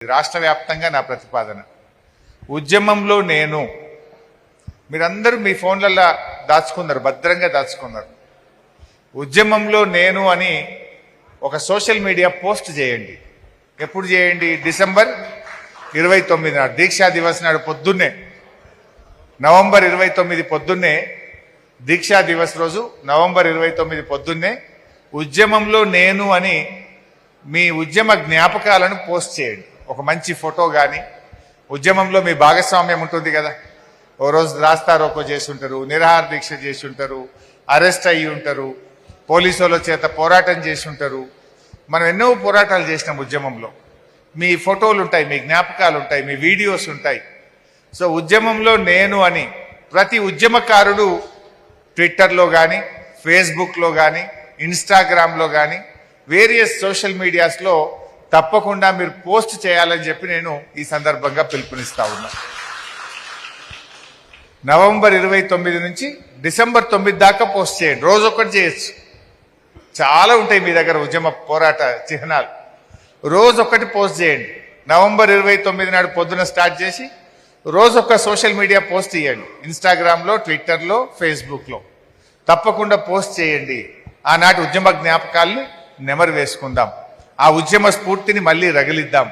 రాష్ట్ర వ్యాప్తంగా నా ప్రతిపాదన ఉద్యమంలో నేను మీరందరూ మీ ఫోన్లలో దాచుకున్నారు, భద్రంగా దాచుకున్నారు. ఉద్యమంలో నేను అని ఒక సోషల్ మీడియా పోస్ట్ చేయండి. ఎప్పుడు చేయండి? డిసెంబర్ 29 నాడు, దీక్షా దివస్ నాడు పొద్దున్నే, నవంబర్ 29 పొద్దున్నే, దీక్షా దివస్ రోజు నవంబర్ 29 పొద్దున్నే ఉద్యమంలో నేను అని మీ ఉద్యమ జ్ఞాపకాలను పోస్ట్ చేయండి. ఒక మంచి ఫోటో కానీ, ఉద్యమంలో మీ భాగస్వామ్యం ఉంటుంది కదా. ఓ రోజు రాస్తారోకో చేసి ఉంటారు, నిరాహార దీక్ష చేసి ఉంటారు, అరెస్ట్ అయ్యి ఉంటారు, పోలీసు వాళ్ళ చేత పోరాటం చేసి ఉంటారు. మనం ఎన్నో పోరాటాలు చేసినాం ఉద్యమంలో. మీ ఫోటోలు ఉంటాయి, మీ జ్ఞాపకాలు ఉంటాయి, మీ వీడియోస్ ఉంటాయి. సో ఉద్యమంలో నేను అని ప్రతి ఉద్యమకారుడు ట్విట్టర్లో కానీ, ఫేస్బుక్లో కానీ, ఇన్స్టాగ్రామ్లో కానీ, వేరియస్ సోషల్ మీడియాస్లో తప్పకుండా మీరు పోస్ట్ చేయాలని చెప్పి నేను ఈ సందర్భంగా పిలుపునిస్తా ఉన్నా. నవంబర్ 29 నుంచి డిసెంబర్ 9 దాకా పోస్ట్ చేయండి. రోజు ఒక్కటి చేయొచ్చు. చాలా ఉంటాయి మీ దగ్గర ఉద్యమ పోరాట చిహ్నాలు. రోజు ఒక్కటి పోస్ట్ చేయండి. నవంబర్ 29 నాడు పొద్దున స్టార్ట్ చేసి రోజు ఒక్క సోషల్ మీడియా పోస్ట్ చేయండి. ఇన్స్టాగ్రామ్లో, ట్విట్టర్లో, ఫేస్బుక్లో తప్పకుండా పోస్ట్ చేయండి. ఆనాటి ఉద్యమ జ్ఞాపకాల్ని నెమరు వేసుకుందాం. ఆ ఉద్యమ స్ఫూర్తిని మళ్ళీ రగిలిద్దాం.